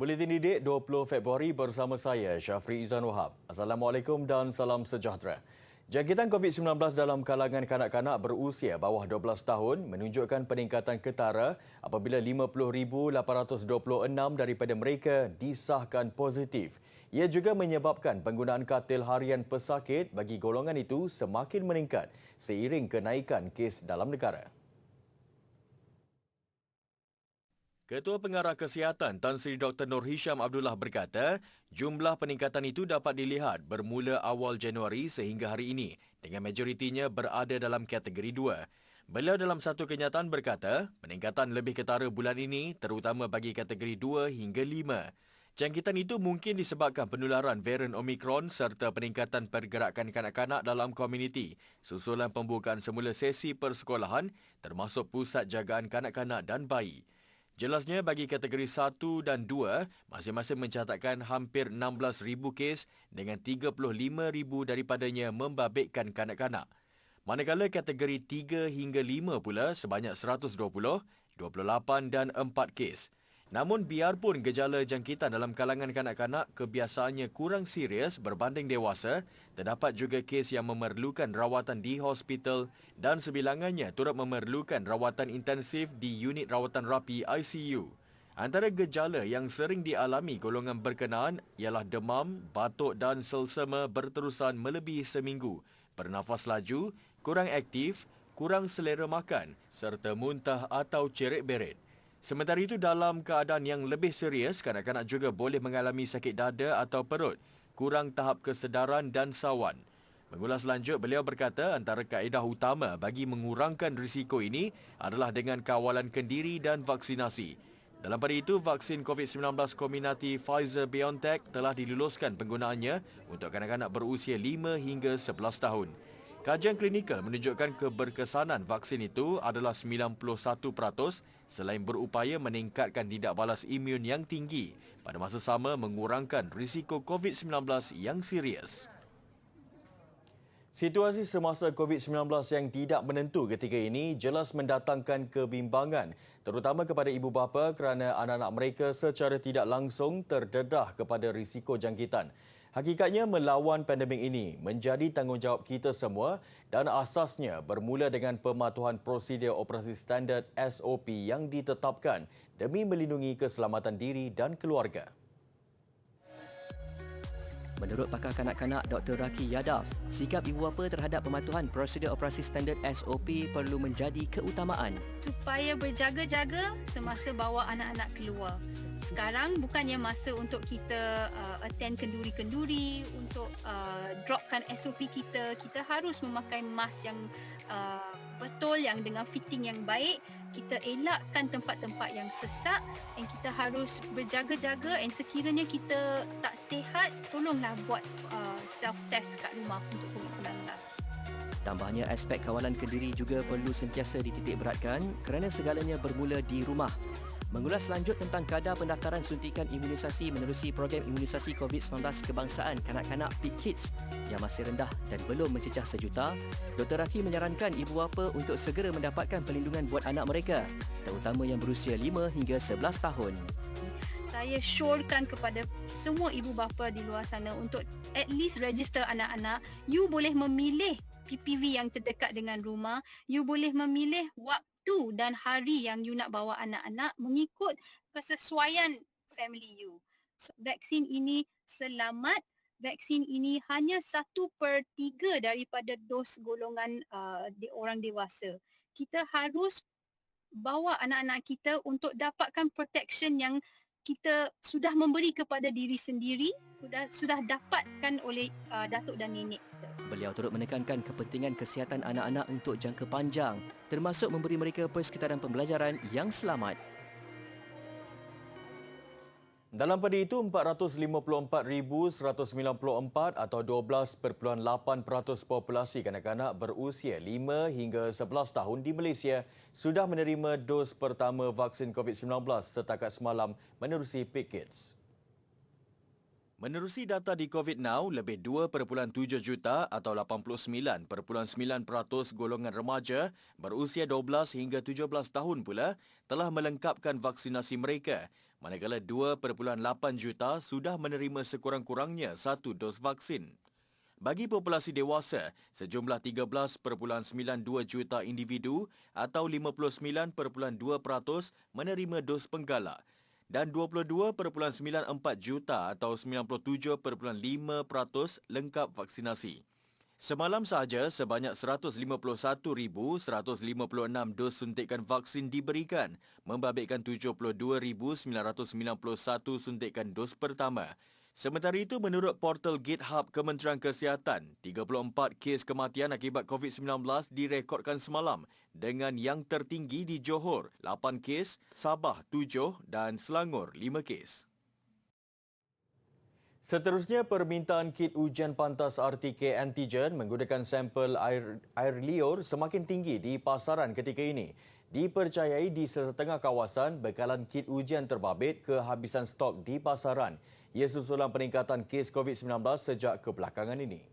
Buletin Didik 20 Februari bersama saya, Syafri Izan Wahab. Assalamualaikum dan salam sejahtera. Jangkitan COVID-19 dalam kalangan kanak-kanak berusia bawah 12 tahun menunjukkan peningkatan ketara apabila 50,826 daripada mereka disahkan positif. Ia juga menyebabkan penggunaan katil harian pesakit bagi golongan itu semakin meningkat seiring kenaikan kes dalam negara. Ketua Pengarah Kesihatan Tan Sri Dr. Nur Hisham Abdullah berkata, jumlah peningkatan itu dapat dilihat bermula awal Januari sehingga hari ini dengan majoritinya berada dalam kategori 2. Beliau dalam satu kenyataan berkata, peningkatan lebih ketara bulan ini terutama bagi kategori 2 hingga 5. Jangkitan itu mungkin disebabkan penularan varian Omicron serta peningkatan pergerakan kanak-kanak dalam komuniti susulan pembukaan semula sesi persekolahan termasuk pusat jagaan kanak-kanak dan bayi. Jelasnya bagi kategori 1 dan 2, masing-masing mencatatkan hampir 16,000 kes dengan 35,000 daripadanya membabitkan kanak-kanak. Manakala kategori 3 hingga 5 pula sebanyak 120, 28 dan 4 kes. Namun biarpun gejala jangkitan dalam kalangan kanak-kanak kebiasaannya kurang serius berbanding dewasa, terdapat juga kes yang memerlukan rawatan di hospital dan sebilangannya turut memerlukan rawatan intensif di unit rawatan rapi ICU. Antara gejala yang sering dialami golongan berkenaan ialah demam, batuk dan selsema berterusan melebihi seminggu, bernafas laju, kurang aktif, kurang selera makan serta muntah atau cerit-berit. Sementara itu, dalam keadaan yang lebih serius, kanak-kanak juga boleh mengalami sakit dada atau perut, kurang tahap kesedaran dan sawan. Mengulas lanjut, beliau berkata antara kaedah utama bagi mengurangkan risiko ini adalah dengan kawalan kendiri dan vaksinasi. Dalam pada itu, vaksin COVID-19 Comirnaty Pfizer-BioNTech telah diluluskan penggunaannya untuk kanak-kanak berusia 5 hingga 11 tahun. Kajian klinikal menunjukkan keberkesanan vaksin itu adalah 91% selain berupaya meningkatkan tidak balas imun yang tinggi, pada masa sama mengurangkan risiko COVID-19 yang serius. Situasi semasa COVID-19 yang tidak menentu ketika ini jelas mendatangkan kebimbangan, terutama kepada ibu bapa kerana anak-anak mereka secara tidak langsung terdedah kepada risiko jangkitan. Hakikatnya melawan pandemik ini menjadi tanggungjawab kita semua dan asasnya bermula dengan pematuhan prosedur operasi standard SOP yang ditetapkan demi melindungi keselamatan diri dan keluarga. Menurut pakar kanak-kanak Dr. Raki Yadav, sikap ibu bapa terhadap pematuhan prosedur operasi standard SOP perlu menjadi keutamaan. Supaya berjaga-jaga semasa bawa anak-anak keluar. Sekarang bukannya masa untuk kita attend kenduri-kenduri, untuk dropkan SOP kita. Kita harus memakai mask yang betul, yang dengan fitting yang baik. Kita elakkan tempat-tempat yang sesak dan kita harus berjaga-jaga, dan sekiranya kita tak sihat, tolonglah buat self-test kat rumah untuk COVID-19. Tambahnya, aspek kawalan kendiri juga perlu sentiasa dititikberatkan kerana segalanya bermula di rumah. Mengulas lanjut tentang kadar pendaftaran suntikan imunisasi menerusi program imunisasi COVID-19 kebangsaan kanak-kanak Peak Kids yang masih rendah dan belum mencecah 1 juta, Dr. Raki menyarankan ibu bapa untuk segera mendapatkan perlindungan buat anak mereka, terutama yang berusia 5 hingga 11 tahun. Saya syorkan kepada semua ibu bapa di luar sana untuk at least register anak-anak. You boleh memilih PPV yang terdekat dengan rumah. You boleh memilih waktu dan hari yang you nak bawa anak-anak mengikut kesesuaian family you. So, vaksin ini selamat. Vaksin ini hanya 1/3 daripada dos golongan orang dewasa. Kita harus bawa anak-anak kita untuk dapatkan protection yang kita sudah memberi kepada diri sendiri, sudah dapatkan oleh datuk dan nenek kita. Beliau turut menekankan kepentingan kesihatan anak-anak untuk jangka panjang, termasuk memberi mereka persekitaran pembelajaran yang selamat. Dalam pada itu, 454,194 atau 12.8% populasi kanak-kanak berusia 5 hingga 11 tahun di Malaysia sudah menerima dos pertama vaksin COVID-19 setakat semalam menerusi Peak Kids. Menerusi data di COVID Now, lebih 2.7 juta atau 89.9% golongan remaja berusia 12 hingga 17 tahun pula telah melengkapkan vaksinasi mereka, manakala 2.8 juta sudah menerima sekurang-kurangnya satu dos vaksin. Bagi populasi dewasa, sejumlah 13.92 juta individu atau 59.2% menerima dos penggalak dan 22.94 juta atau 97.5% lengkap vaksinasi. Semalam sahaja, sebanyak 151,156 dos suntikan vaksin diberikan, membabitkan 72,991 suntikan dos pertama. Sementara itu, menurut portal GitHub Kementerian Kesihatan, 34 kes kematian akibat COVID-19 direkodkan semalam dengan yang tertinggi di Johor, 8 kes, Sabah 7 dan Selangor 5 kes. Seterusnya, permintaan kit ujian pantas RTK antigen menggunakan sampel air liur semakin tinggi di pasaran ketika ini. Dipercayai di setengah kawasan, bekalan kit ujian terbabit kehabisan stok di pasaran. Ia susulan peningkatan kes COVID-19 sejak kebelakangan ini.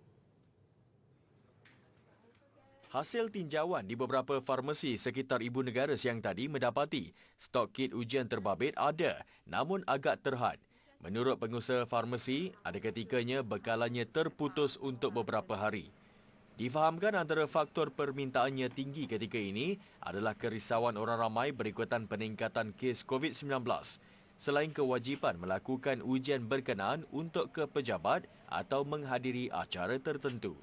Hasil tinjauan di beberapa farmasi sekitar ibu negara siang tadi mendapati stok kit ujian terbabit ada, namun agak terhad. Menurut pengusaha farmasi, ada ketikanya bekalannya terputus untuk beberapa hari. Difahamkan antara faktor permintaannya tinggi ketika ini adalah kerisauan orang ramai berikutan peningkatan kes COVID-19. Selain kewajipan melakukan ujian berkenaan untuk ke pejabat atau menghadiri acara tertentu.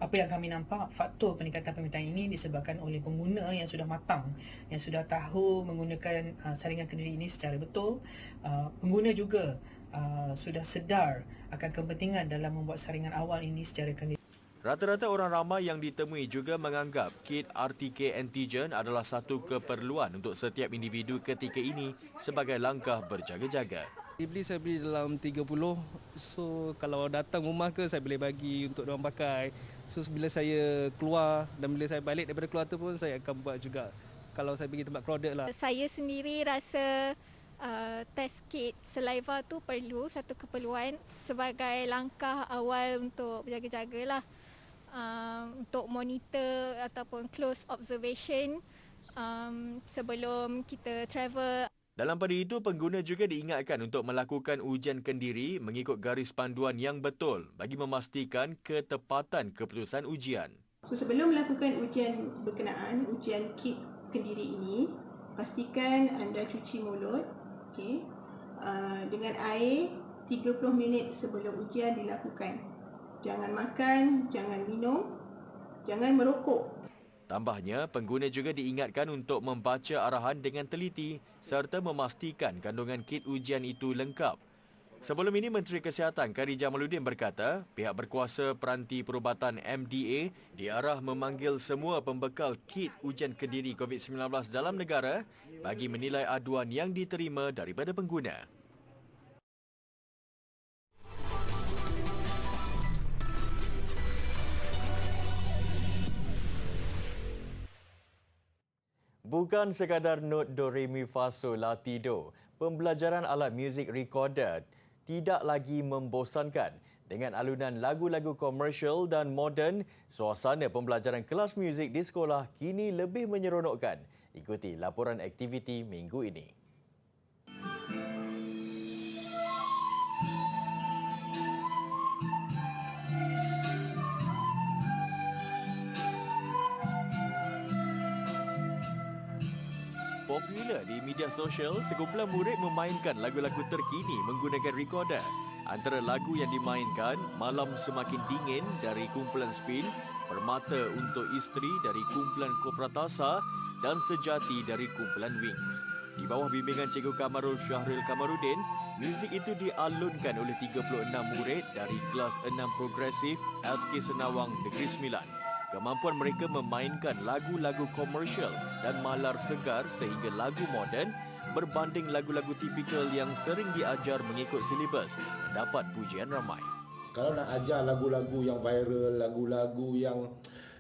Apa yang kami nampak, faktor peningkatan permintaan ini disebabkan oleh pengguna yang sudah matang, yang sudah tahu menggunakan saringan kendiri ini secara betul. Pengguna juga sudah sedar akan kepentingan dalam membuat saringan awal ini secara kendiri. Rata-rata orang ramai yang ditemui juga menganggap kit RTK antigen adalah satu keperluan untuk setiap individu ketika ini sebagai langkah berjaga-jaga. Saya beli dalam 30, so kalau datang rumah ke saya boleh bagi untuk diorang pakai. So bila saya keluar dan bila saya balik daripada keluar tu pun saya akan buat juga kalau saya pergi tempat crowded lah. Saya sendiri rasa test kit saliva tu perlu, satu keperluan sebagai langkah awal untuk berjaga-jaga lah. Untuk monitor ataupun close observation sebelum kita travel. Dalam pada itu, pengguna juga diingatkan untuk melakukan ujian kendiri mengikut garis panduan yang betul bagi memastikan ketepatan keputusan ujian. So sebelum melakukan ujian berkenaan, ujian kit kendiri ini, pastikan anda cuci mulut dengan air 30 minit sebelum ujian dilakukan. Jangan makan, jangan minum, jangan merokok. Tambahnya, pengguna juga diingatkan untuk membaca arahan dengan teliti serta memastikan kandungan kit ujian itu lengkap. Sebelum ini, Menteri Kesihatan Khairy Jamaluddin berkata, pihak berkuasa peranti perubatan MDA diarah memanggil semua pembekal kit ujian kendiri COVID-19 dalam negara bagi menilai aduan yang diterima daripada pengguna. Bukan sekadar not do re mi fa sol la ti do, pembelajaran alat muzik recorder tidak lagi membosankan. Dengan alunan lagu-lagu komersial dan moden, suasana pembelajaran kelas muzik di sekolah kini lebih menyeronokkan. Ikuti laporan aktiviti minggu ini. Popular di media sosial, sekumpulan murid memainkan lagu-lagu terkini menggunakan recorder. Antara lagu yang dimainkan, Malam Semakin Dingin dari kumpulan Spin, Permata Untuk Isteri dari kumpulan Kopratasa dan Sejati dari kumpulan Wings. Di bawah bimbingan Cikgu Kamarul Syahril Kamaruddin, muzik itu dialunkan oleh 36 murid dari kelas 6 progresif SK Senawang Negeri Sembilan. Kemampuan mereka memainkan lagu-lagu komersial dan malar segar sehingga lagu moden berbanding lagu-lagu tipikal yang sering diajar mengikut silibus mendapat pujian ramai. Kalau nak ajar lagu-lagu yang viral, lagu-lagu yang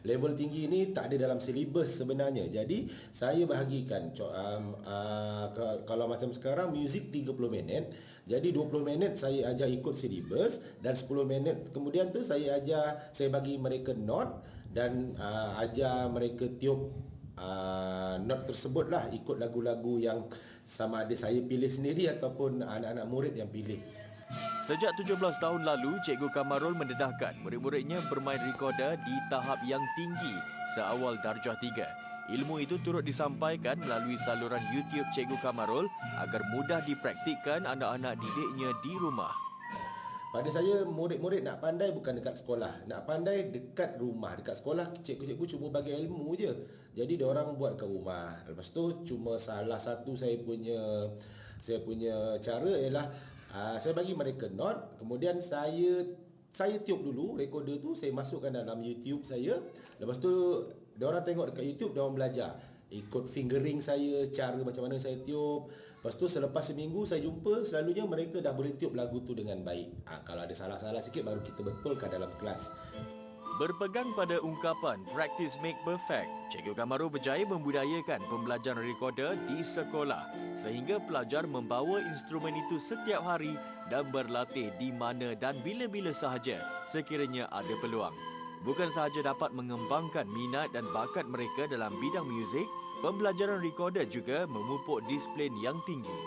level tinggi ni tak ada dalam silibus sebenarnya. Jadi saya bahagikan kalau macam sekarang muzik 30 minit. Jadi 20 minit saya ajar ikut silibus dan 10 minit kemudian tu saya bagi mereka note dan ajar mereka tiup note tersebut lah ikut lagu-lagu yang sama ada saya pilih sendiri ataupun anak-anak murid yang pilih. Sejak 17 tahun lalu, Cikgu Kamarul mendedahkan murid-muridnya bermain rekorder di tahap yang tinggi seawal darjah 3. Ilmu itu turut disampaikan melalui saluran YouTube Cikgu Kamarul agar mudah dipraktikkan anak-anak didiknya di rumah. Pada saya, murid-murid nak pandai bukan dekat sekolah. Nak pandai dekat rumah. Dekat sekolah, cikgu-cikgu cuma bagi ilmu je. Jadi, diorang buat kat rumah. Lepas tu, cuma salah satu saya punya cara ialah saya bagi mereka note. Kemudian saya tiup dulu recorder tu. Saya masukkan dalam YouTube saya. Lepas tu, diorang tengok dekat YouTube, diorang belajar. Ikut fingering saya, cara macam mana saya tiup. Lepas tu selepas seminggu saya jumpa, selalunya mereka dah boleh tiup lagu tu dengan baik. Kalau ada salah-salah sikit baru kita betulkan dalam kelas. Berpegang pada ungkapan practice make perfect, Cikgu Kamarul berjaya membudayakan pembelajaran rekorder di sekolah sehingga pelajar membawa instrumen itu setiap hari dan berlatih di mana dan bila-bila sahaja sekiranya ada peluang. Bukan sahaja dapat mengembangkan minat dan bakat mereka dalam bidang muzik, pembelajaran rekorder juga memupuk disiplin yang tinggi.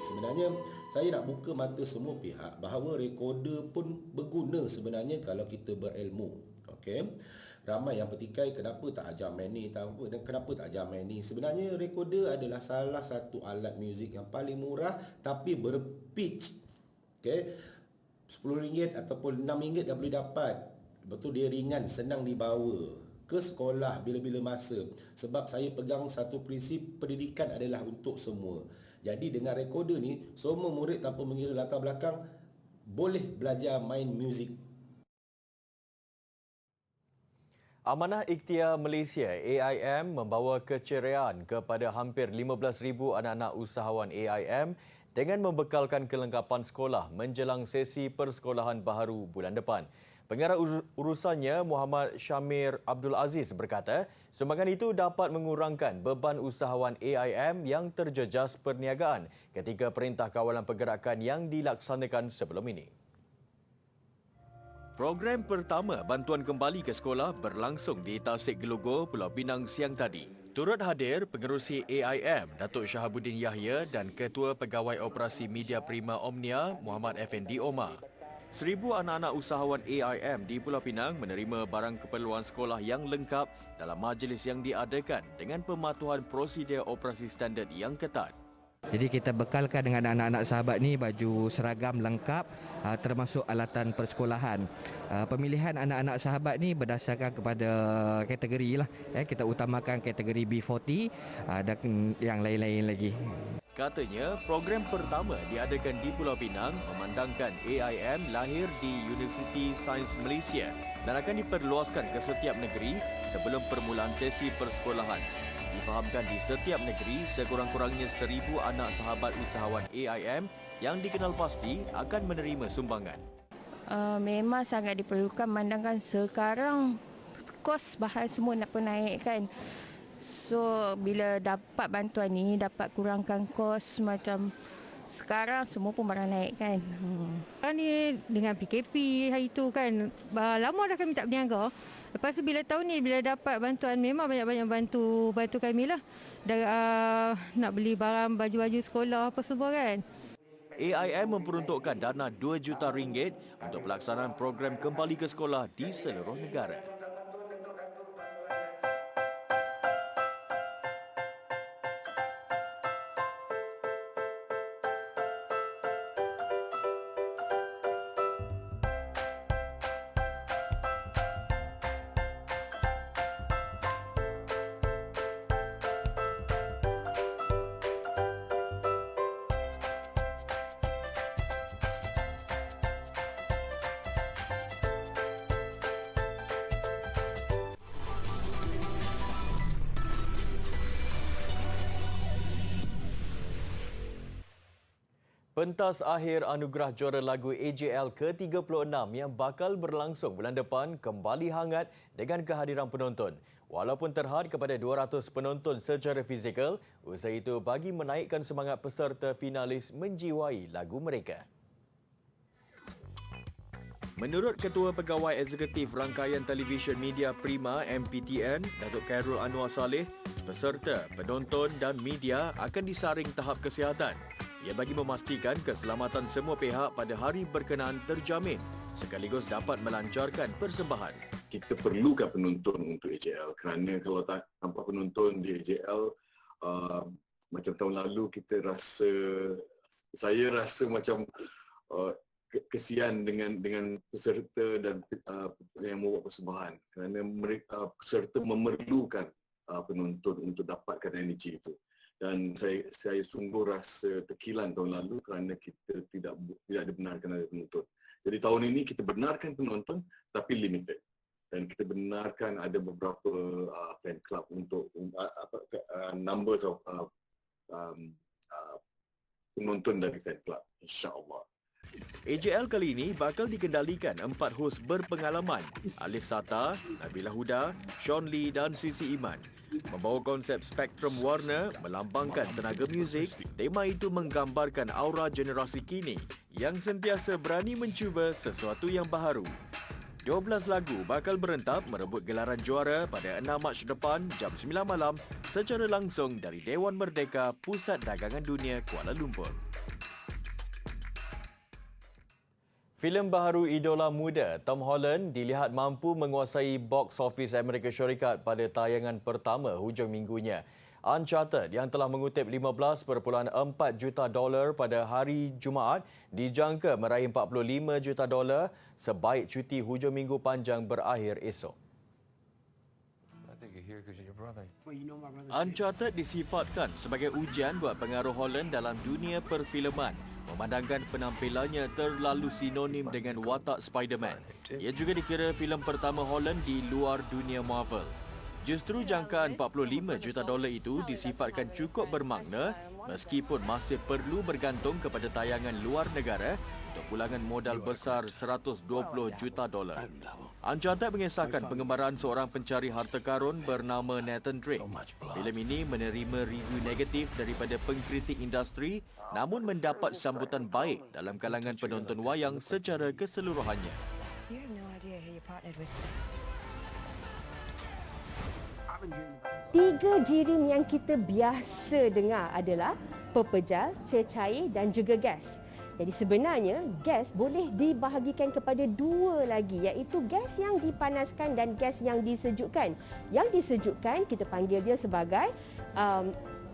Sebenarnya saya nak buka mata semua pihak bahawa rekorder pun berguna sebenarnya kalau kita berilmu. Okey. Ramai yang petikai kenapa tak ajar main ni, kenapa tak ajar main ni. Sebenarnya rekorder adalah salah satu alat muzik yang paling murah tapi berpitch. Okey. RM10 ataupun RM6 dah boleh dapat. Betul dia ringan, senang dibawa ke sekolah bila-bila masa. Sebab saya pegang satu prinsip pendidikan adalah untuk semua. Jadi dengan rekorder ni, semua murid tanpa mengira latar belakang boleh belajar main muzik. Amanah Ikhtiar Malaysia AIM membawa keceriaan kepada hampir 15,000 anak-anak usahawan AIM dengan membekalkan kelengkapan sekolah menjelang sesi persekolahan baharu bulan depan. Pengarah urusannya Muhammad Syamir Abdul Aziz berkata, sumbangan itu dapat mengurangkan beban usahawan AIM yang terjejas perniagaan ketika Perintah Kawalan Pergerakan yang dilaksanakan sebelum ini. Program pertama bantuan kembali ke sekolah berlangsung di Tasik Gelugor, Pulau Pinang siang tadi. Turut hadir pengerusi AIM Datuk Syahabuddin Yahya dan Ketua Pegawai Operasi Media Prima Omnia Muhammad Effendi Omar. 1,000 anak-anak usahawan AIM di Pulau Pinang menerima barang keperluan sekolah yang lengkap dalam majlis yang diadakan dengan pematuhan prosedur operasi standard yang ketat. Jadi kita bekalkan dengan anak-anak sahabat ni baju seragam lengkap termasuk alatan persekolahan. Pemilihan anak-anak sahabat ni berdasarkan kepada kategori lah. Kita utamakan kategori B40 dan yang lain-lain lagi. Katanya, program pertama diadakan di Pulau Pinang memandangkan AIM lahir di Universiti Sains Malaysia dan akan diperluaskan ke setiap negeri sebelum permulaan sesi persekolahan. Difahamkan di setiap negeri sekurang-kurangnya 1,000 anak sahabat usahawan AIM yang dikenal pasti akan menerima sumbangan. Memang sangat diperlukan memandangkan sekarang kos bahan semua nak naik kan. So bila dapat bantuan ni dapat kurangkan kos macam sekarang semua pun barang naik kan. Sekarang ni dengan PKP hari tu kan lama dah kami tak berniaga. Lepas tu bila tahun ni bila dapat bantuan memang banyak-banyak bantu kami lah. Nak beli barang baju-baju sekolah apa semua kan. AIM memperuntukkan dana RM2 juta untuk pelaksanaan program kembali ke sekolah di seluruh negara. Pentas akhir anugerah juara lagu AJL ke-36 yang bakal berlangsung bulan depan kembali hangat dengan kehadiran penonton. Walaupun terhad kepada 200 penonton secara fizikal, usaha itu bagi menaikkan semangat peserta finalis menjiwai lagu mereka. Menurut Ketua Pegawai Eksekutif Rangkaian Televisyen Media Prima MPTN, Datuk Khairul Anwar Saleh, peserta, penonton dan media akan disaring tahap kesihatan. Ia bagi memastikan keselamatan semua pihak pada hari berkenaan terjamin sekaligus dapat melancarkan persembahan. Kita perlukan penonton untuk AJL kerana kalau tak tanpa penonton di AJL macam tahun lalu saya rasa macam kesian dengan peserta dan yang membuat persembahan kerana mereka peserta memerlukan penonton untuk dapatkan energi itu. Dan saya sungguh rasa terkilan tahun lalu kerana kita tidak dibenarkan ada penonton. Jadi tahun ini kita benarkan penonton tapi limited. Dan kita benarkan ada beberapa fan club untuk numbers of penonton dari fan club, insya-Allah. AJL kali ini bakal dikendalikan 4 hos berpengalaman, Alif Sata, Nabila Huda, Sean Lee dan Sisi Iman. Membawa konsep spektrum warna melambangkan tenaga muzik, tema itu menggambarkan aura generasi kini yang sentiasa berani mencuba sesuatu yang baharu. 12 lagu bakal berentap merebut gelaran juara pada 6 Mac depan jam 9 malam secara langsung dari Dewan Merdeka, Pusat Dagangan Dunia, Kuala Lumpur. Filem baharu idola muda Tom Holland dilihat mampu menguasai box office Amerika Syarikat pada tayangan pertama hujung minggunya. Uncharted yang telah mengutip $15.4 juta pada hari Jumaat dijangka meraih $45 juta sebaik cuti hujung minggu panjang berakhir esok. Uncharted disifatkan sebagai ujian buat pengaruh Holland dalam dunia perfilman, memandangkan penampilannya terlalu sinonim dengan watak Spider-Man. Ia juga dikira filem pertama Holland di luar dunia Marvel. Justru jangkaan $45 juta itu disifatkan cukup bermakna meskipun masih perlu bergantung kepada tayangan luar negara untuk pulangan modal besar $120 juta. Uncharted mengisahkan pengembaraan seorang pencari harta karun bernama Nathan Drake. Filem ini menerima review negatif daripada pengkritik industri namun mendapat sambutan baik dalam kalangan penonton wayang secara keseluruhannya. Tiga jirim yang kita biasa dengar adalah pepejal, cecair dan juga gas. Jadi sebenarnya gas boleh dibahagikan kepada dua lagi, iaitu gas yang dipanaskan dan gas yang disejukkan. Yang disejukkan kita panggil dia sebagai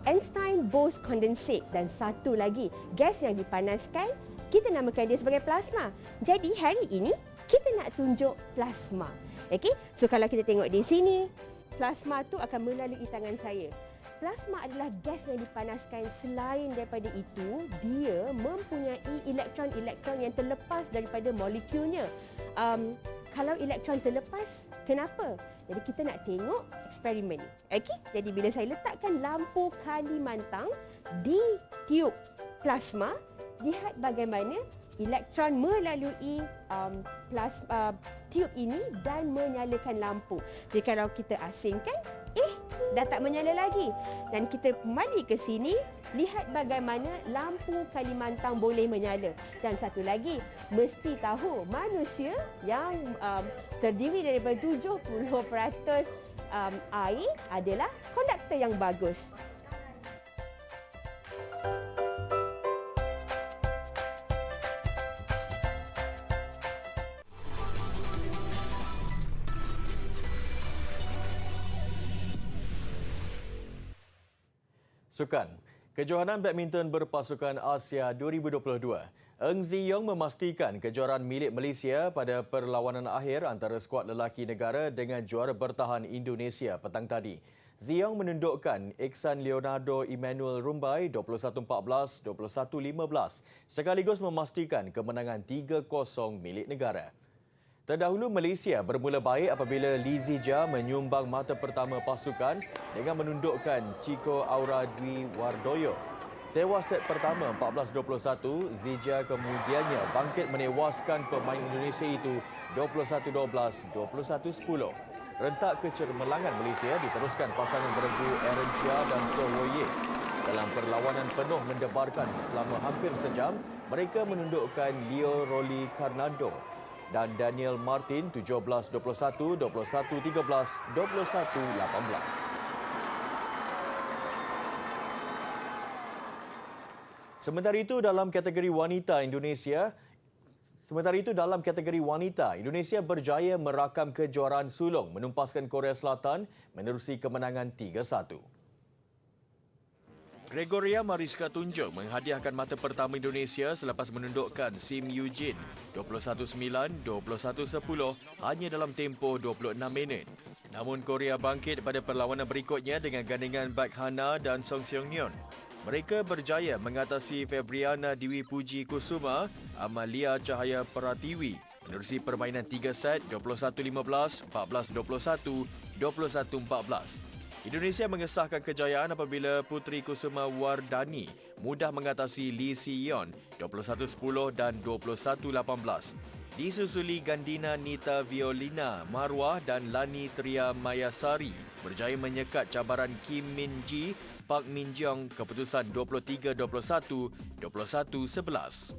Einstein-Bose condensate, dan satu lagi gas yang dipanaskan kita namakan dia sebagai plasma. Jadi hari ini kita nak tunjuk plasma. Okey, so kalau kita tengok di sini, plasma tu akan melalui tangan saya. Plasma adalah gas yang dipanaskan. Selain daripada itu, dia mempunyai elektron-elektron yang terlepas daripada molekulnya. Kalau elektron terlepas, kenapa? Jadi kita nak tengok eksperimen ni. Okey, jadi bila saya letakkan lampu Kalimantan di tiub plasma, lihat bagaimana elektron melalui tiub ini dan menyalakan lampu. Jadi kalau kita asingkan, dah tak menyala lagi. Dan kita kembali ke sini, lihat bagaimana lampu Kalimantan boleh menyala. Dan satu lagi, mesti tahu manusia yang terdiri daripada 70% air adalah konduktor yang bagus. Sukan. Kejohanan badminton berpasukan Asia 2022. Eng Ziyong memastikan kejuaraan milik Malaysia pada perlawanan akhir antara skuad lelaki negara dengan juara bertahan Indonesia petang tadi. Ziyong menundukkan Iksan Leonardo Emmanuel Rumbai 21-14, 21-15 sekaligus memastikan kemenangan 3-0 milik negara. Terdahulu Malaysia bermula baik apabila Lee Zijia menyumbang mata pertama pasukan dengan menundukkan Chico Aura Dwi Wardoyo. Tewas set pertama 14-21, Zijia kemudiannya bangkit menewaskan pemain Indonesia itu 21-12, 21-10. Rentak kecermelangan Malaysia diteruskan pasangan beregu Aaron Chia dan So Woye. Dalam perlawanan penuh mendebarkan selama hampir sejam, mereka menundukkan Leo Rolly Karnando dan Daniel Martin 17-21, 21-13, 21-18. Sementara itu dalam kategori wanita, Indonesia berjaya merakam kejuaraan sulung menumpaskan Korea Selatan menerusi kemenangan 3-1. Gregoria Mariska Tunjung menghadiahkan mata pertama Indonesia selepas menundukkan Sim Eugene 21-9, 21-10 hanya dalam tempoh 26 minit. Namun Korea bangkit pada perlawanan berikutnya dengan gandingan Baek Hana dan Song Seong Nyeon. Mereka berjaya mengatasi Febriana Dewi Puji Kusuma, Amalia Cahaya Pratiwi menerusi permainan 3 set 21-15, 14-21, 21-14. Indonesia mengesahkan kejayaan apabila Putri Kusuma Wardani mudah mengatasi Lee Si-yeon 21-10 dan 21-18. Disusuli Gandina Nita Violina Marwah dan Lani Tria Mayasari berjaya menyekat cabaran Kim Min Ji Park Min Jeong keputusan 23-21, 21-11.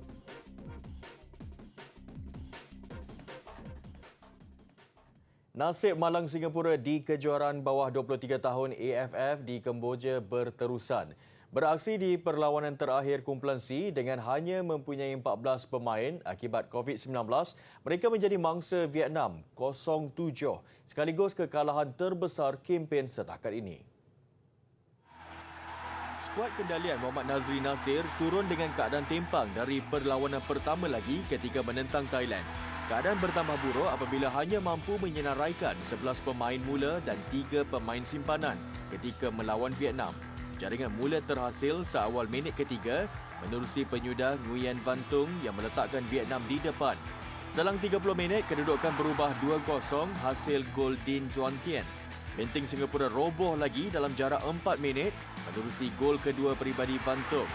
Nasib malang Singapura di kejuaraan bawah 23 tahun AFF di Kemboja berterusan. Beraksi di perlawanan terakhir kumpulan C dengan hanya mempunyai 14 pemain akibat COVID-19, mereka menjadi mangsa Vietnam 0-7 sekaligus kekalahan terbesar kempen setakat ini. Skuad kendalian Muhammad Nazri Nasir turun dengan keadaan timpang dari perlawanan pertama lagi ketika menentang Thailand. Keadaan bertambah buruk apabila hanya mampu menyenaraikan 11 pemain mula dan 3 pemain simpanan ketika melawan Vietnam. Jaringan mula terhasil seawal minit ketiga menerusi penyudah Nguyen Van Tung yang meletakkan Vietnam di depan. Selang 30 minit, kedudukan berubah 2-0 hasil gol Din Juan Tien. Benteng Singapura roboh lagi dalam jarak 4 minit menerusi gol kedua peribadi Van Tung.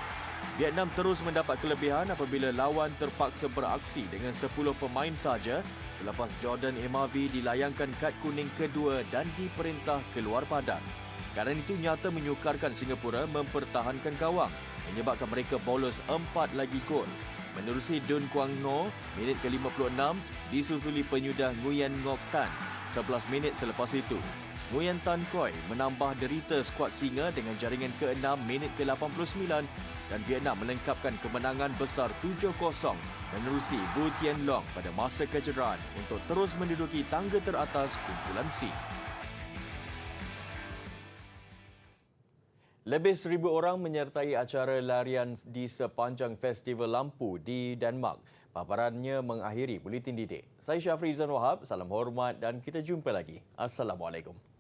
Vietnam terus mendapat kelebihan apabila lawan terpaksa beraksi dengan 10 pemain sahaja selepas Jordan Emavi dilayangkan kad kuning kedua dan diperintah keluar padang. Keadaan itu nyata menyukarkan Singapura mempertahankan gawang, menyebabkan mereka bolos 4 lagi gol. Menerusi Dun Quang No, minit ke-56 disusuli penyudah Nguyen Ngoc Tan 11 minit selepas itu. Nguyen Tan Koi menambah derita skuad Singa dengan jaringan ke-6 minit ke-89 dan Vietnam melengkapkan kemenangan besar 7-0 menerusi Vu Tien Long pada masa kecederaan untuk terus menduduki tangga teratas kumpulan C. Lebih 1,000 orang menyertai acara larian di sepanjang Festival Lampu di Denmark. Paparannya mengakhiri Buletin Didik. Saya Syafri Izan Wahab, salam hormat dan kita jumpa lagi. Assalamualaikum.